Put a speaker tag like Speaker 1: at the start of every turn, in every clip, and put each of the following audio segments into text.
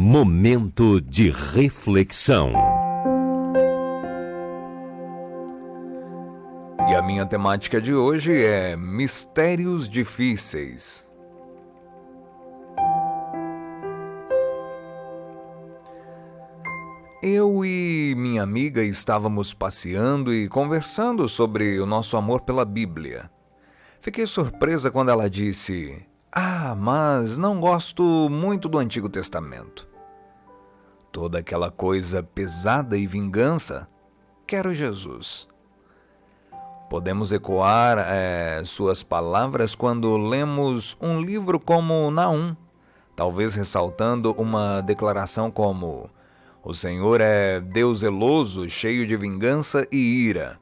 Speaker 1: Momento de reflexão.
Speaker 2: E a minha temática de hoje é mistérios difíceis. Eu e minha amiga estávamos passeando e conversando sobre o nosso amor pela Bíblia. Fiquei surpresa quando ela disse: mas não gosto muito do Antigo Testamento. Toda aquela coisa pesada e vingança, quero Jesus. Podemos ecoar suas palavras quando lemos um livro como Naum, talvez ressaltando uma declaração como: o Senhor é Deus zeloso, cheio de vingança e ira.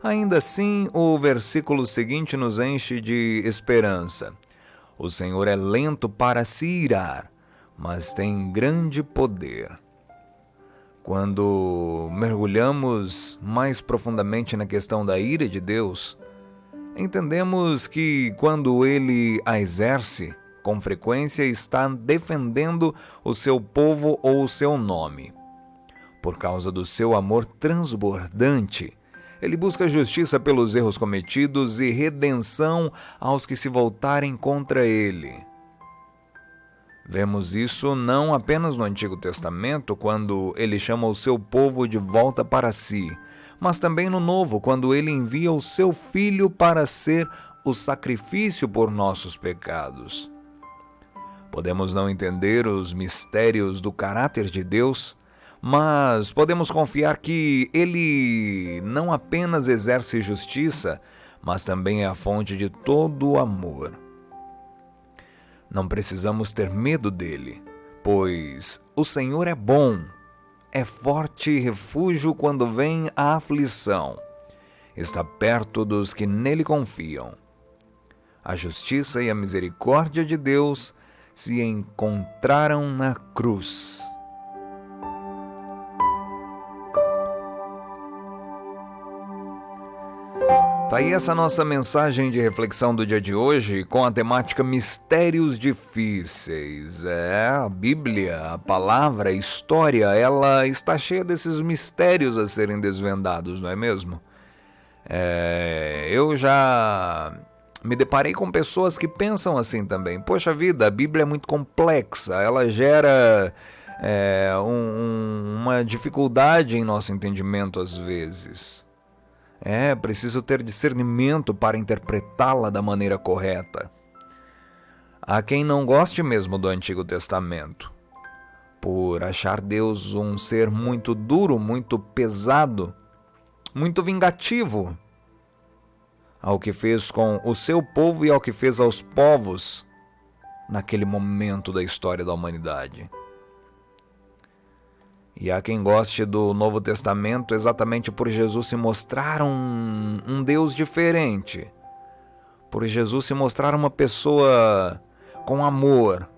Speaker 2: Ainda assim, o versículo seguinte nos enche de esperança. O Senhor é lento para se irar, mas tem grande poder. Quando mergulhamos mais profundamente na questão da ira de Deus, entendemos que quando Ele a exerce, com frequência está defendendo o seu povo ou o seu nome. Por causa do seu amor transbordante, Ele busca justiça pelos erros cometidos e redenção aos que se voltarem contra Ele. Vemos isso não apenas no Antigo Testamento, quando Ele chama o seu povo de volta para si, mas também no Novo, quando Ele envia o seu Filho para ser o sacrifício por nossos pecados. Podemos não entender os mistérios do caráter de Deus, mas podemos confiar que Ele não apenas exerce justiça, mas também é a fonte de todo o amor. Não precisamos ter medo dele, pois o Senhor é bom, é forte refúgio quando vem a aflição. Está perto dos que nele confiam. A justiça e a misericórdia de Deus se encontraram na cruz. Tá aí essa nossa mensagem de reflexão do dia de hoje com a temática Mistérios Difíceis. A Bíblia, a palavra, a história, ela está cheia desses mistérios a serem desvendados, não é mesmo? Eu já me deparei com pessoas que pensam assim também. Poxa vida, a Bíblia é muito complexa, ela gera uma dificuldade em nosso entendimento às vezes. Preciso ter discernimento para interpretá-la da maneira correta. Há quem não goste mesmo do Antigo Testamento, por achar Deus um ser muito duro, muito pesado, muito vingativo, ao que fez com o seu povo e ao que fez aos povos naquele momento da história da humanidade. E há quem goste do Novo Testamento exatamente por Jesus se mostrar um Deus diferente, por Jesus se mostrar uma pessoa com amor.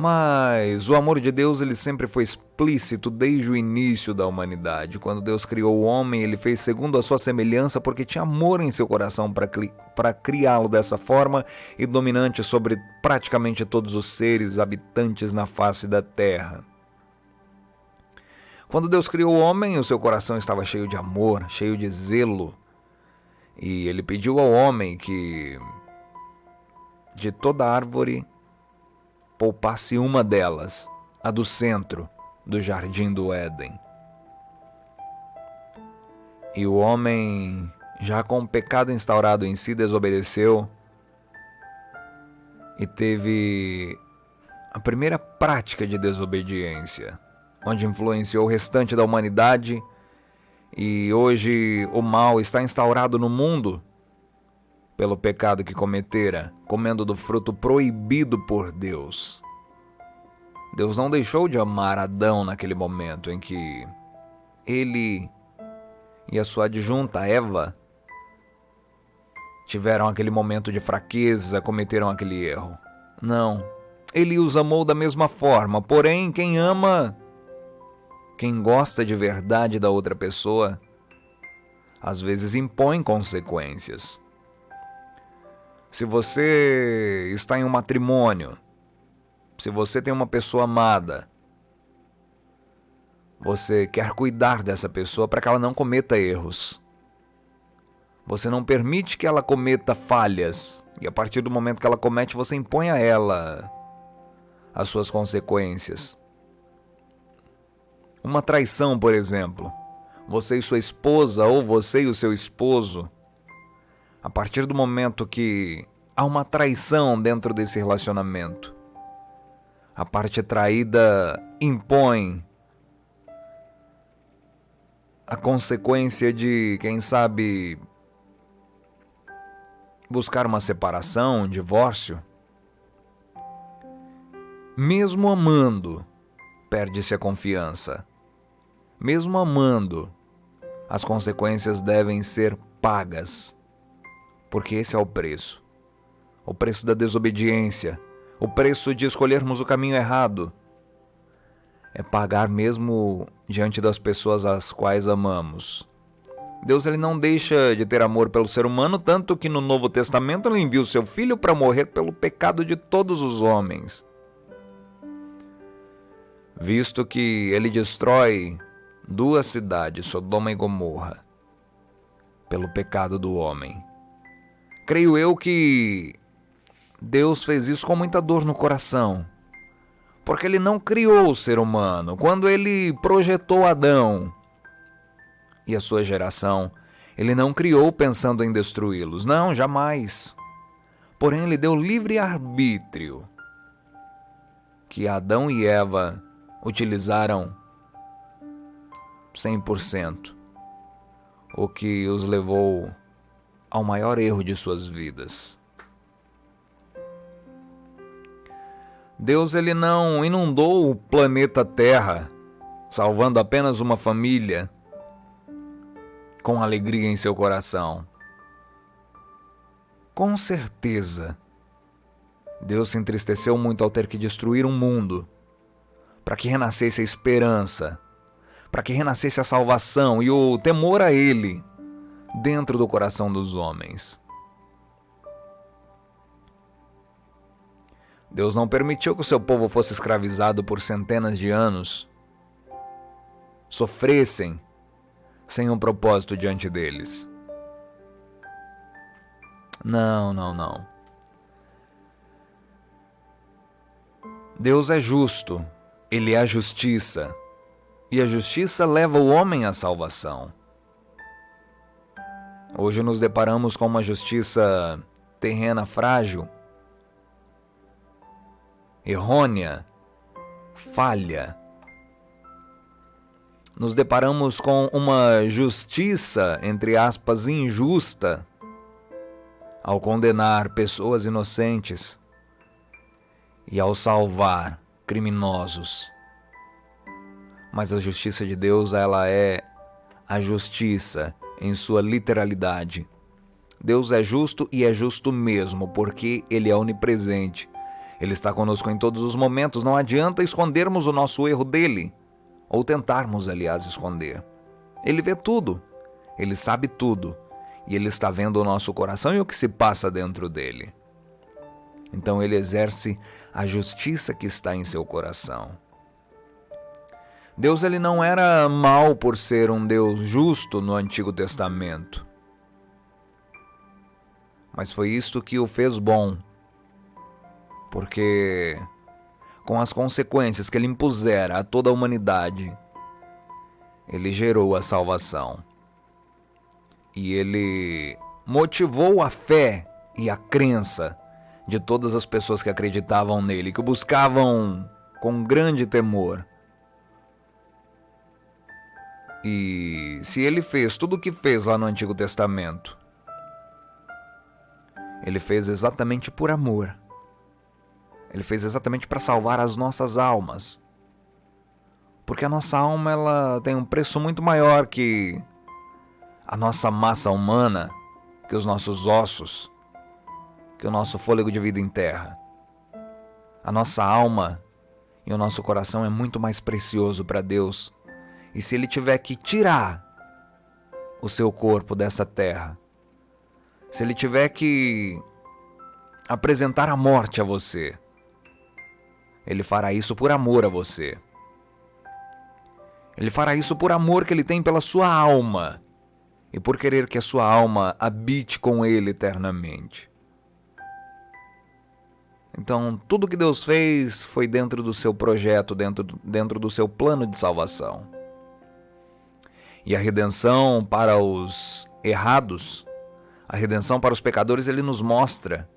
Speaker 2: Mas o amor de Deus ele sempre foi explícito desde o início da humanidade. Quando Deus criou o homem, ele fez segundo a sua semelhança porque tinha amor em seu coração para criá-lo dessa forma e dominante sobre praticamente todos os seres habitantes na face da terra. Quando Deus criou o homem, o seu coração estava cheio de amor, cheio de zelo. E ele pediu ao homem que de toda árvore poupasse uma delas, a do centro do jardim do Éden. E o homem, já com o pecado instaurado em si, desobedeceu e teve a primeira prática de desobediência, onde influenciou o restante da humanidade, e hoje o mal está instaurado no mundo pelo pecado que cometera, comendo do fruto proibido por Deus. Deus não deixou de amar Adão naquele momento em que ele e a sua adjunta Eva tiveram aquele momento de fraqueza, cometeram aquele erro. Não, ele os amou da mesma forma, porém quem ama, quem gosta de verdade da outra pessoa, às vezes impõe consequências. Se você está em um matrimônio Se você tem uma pessoa amada, você quer cuidar dessa pessoa para que ela não cometa erros. Você não permite que ela cometa falhas. E a partir do momento que ela comete, você impõe a ela as suas consequências. Uma traição, por exemplo. Você e sua esposa, ou você e o seu esposo. A partir do momento que há uma traição dentro desse relacionamento, a parte traída impõe a consequência de, quem sabe, buscar uma separação, um divórcio. Mesmo amando, perde-se a confiança. Mesmo amando, as consequências devem ser pagas. Porque esse é o preço. O preço da desobediência. O preço de escolhermos o caminho errado. É pagar mesmo diante das pessoas às quais amamos. Deus ele não deixa de ter amor pelo ser humano, tanto que no Novo Testamento ele envia o seu Filho para morrer pelo pecado de todos os homens. Visto que ele destrói 2 cidades, Sodoma e Gomorra, pelo pecado do homem. Creio eu que Deus fez isso com muita dor no coração, porque ele não criou o ser humano. Quando ele projetou Adão e a sua geração, ele não criou pensando em destruí-los. Não, jamais. Porém, ele deu livre arbítrio, que Adão e Eva utilizaram 100%, o que os levou ao maior erro de suas vidas. Deus ele não inundou o planeta Terra, salvando apenas uma família, com alegria em seu coração. Com certeza, Deus se entristeceu muito ao ter que destruir um mundo, para que renascesse a esperança, para que renascesse a salvação e o temor a Ele dentro do coração dos homens. Deus não permitiu que o seu povo fosse escravizado por centenas de anos, sofressem sem um propósito diante deles. Não, não, não. Deus é justo, Ele é a justiça, e a justiça leva o homem à salvação. Hoje nos deparamos com uma justiça terrena frágil, errônea, falha. Nos deparamos com uma justiça, entre aspas, injusta, ao condenar pessoas inocentes e ao salvar criminosos. Mas a justiça de Deus, ela é a justiça em sua literalidade. Deus é justo e é justo mesmo, porque Ele é onipresente. Ele está conosco em todos os momentos, não adianta escondermos o nosso erro dele, ou tentarmos, aliás, esconder. Ele vê tudo, Ele sabe tudo, e Ele está vendo o nosso coração e o que se passa dentro dele. Então Ele exerce a justiça que está em seu coração. Deus ele não era mau por ser um Deus justo no Antigo Testamento, mas foi isto que o fez bom, porque com as consequências que ele impusera a toda a humanidade, ele gerou a salvação. E ele motivou a fé e a crença de todas as pessoas que acreditavam nele, que o buscavam com grande temor. E se ele fez tudo o que fez lá no Antigo Testamento, ele fez exatamente por amor. Ele fez exatamente para salvar as nossas almas. Porque a nossa alma ela tem um preço muito maior que a nossa massa humana, que os nossos ossos, que o nosso fôlego de vida em terra. A nossa alma e o nosso coração é muito mais precioso para Deus. E se Ele tiver que tirar o seu corpo dessa terra, se Ele tiver que apresentar a morte a você, Ele fará isso por amor a você. Ele fará isso por amor que ele tem pela sua alma e por querer que a sua alma habite com ele eternamente. Então, tudo que Deus fez foi dentro do seu projeto, dentro do seu plano de salvação. E a redenção para os errados, a redenção para os pecadores, ele nos mostra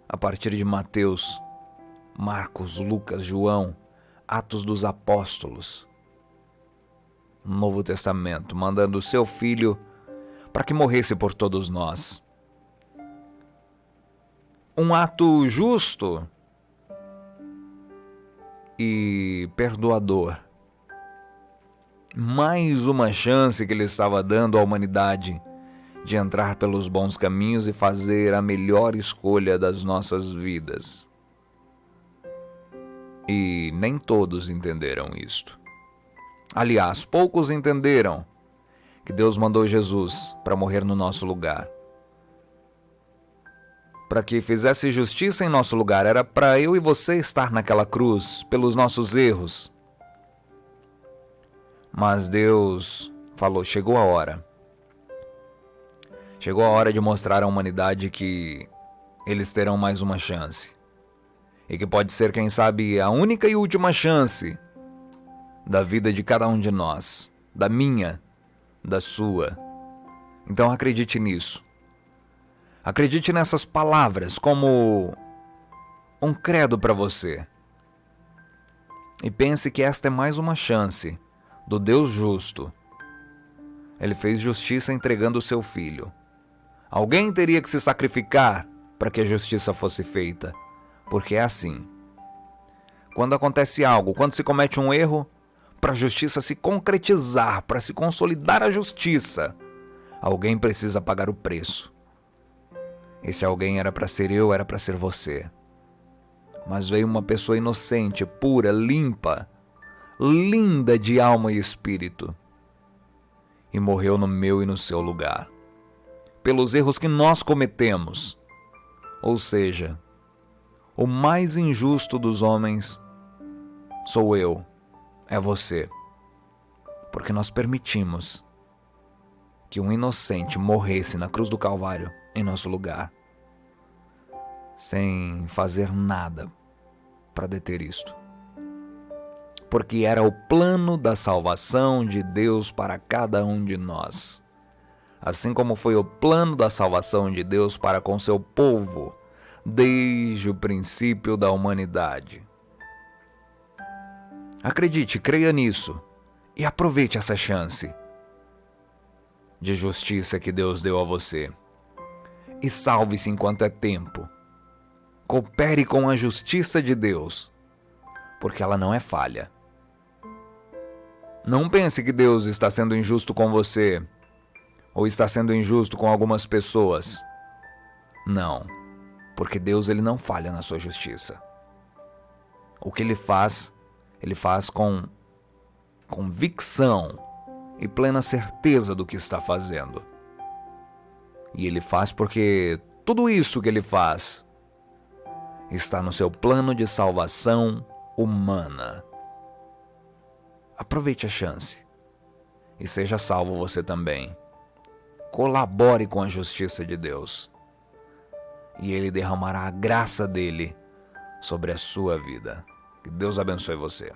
Speaker 2: a partir de Mateus, Marcos, Lucas, João, Atos dos Apóstolos, no Novo Testamento, mandando o seu Filho para que morresse por todos nós. Um ato justo e perdoador. Mais uma chance que ele estava dando à humanidade de entrar pelos bons caminhos e fazer a melhor escolha das nossas vidas. E nem todos entenderam isto. Aliás, poucos entenderam que Deus mandou Jesus para morrer no nosso lugar. Para que fizesse justiça em nosso lugar. Era para eu e você estar naquela cruz pelos nossos erros. Mas Deus falou, chegou a hora. Chegou a hora de mostrar à humanidade que eles terão mais uma chance. E que pode ser, quem sabe, a única e última chance da vida de cada um de nós. Da minha, da sua. Então acredite nisso. Acredite nessas palavras como um credo para você. E pense que esta é mais uma chance do Deus justo. Ele fez justiça entregando o seu filho. Alguém teria que se sacrificar para que a justiça fosse feita. Porque é assim. Quando acontece algo, quando se comete um erro, para a justiça se concretizar, para se consolidar a justiça, alguém precisa pagar o preço. Esse alguém era para ser eu, era para ser você. Mas veio uma pessoa inocente, pura, limpa, linda de alma e espírito, e morreu no meu e no seu lugar, pelos erros que nós cometemos. Ou seja, o mais injusto dos homens sou eu, é você, porque nós permitimos que um inocente morresse na cruz do Calvário em nosso lugar, sem fazer nada para deter isto. Porque era o plano da salvação de Deus para cada um de nós. Assim como foi o plano da salvação de Deus para com seu povo, desde o princípio da humanidade. Acredite, creia nisso e aproveite essa chance de justiça que Deus deu a você. E salve-se enquanto é tempo. Coopere com a justiça de Deus, porque ela não é falha. Não pense que Deus está sendo injusto com você, ou está sendo injusto com algumas pessoas. Não, porque Deus ele não falha na sua justiça. O que ele faz com convicção e plena certeza do que está fazendo. E ele faz porque tudo isso que ele faz está no seu plano de salvação humana. Aproveite a chance e seja salvo você também. Colabore com a justiça de Deus e Ele derramará a graça dele sobre a sua vida. Que Deus abençoe você.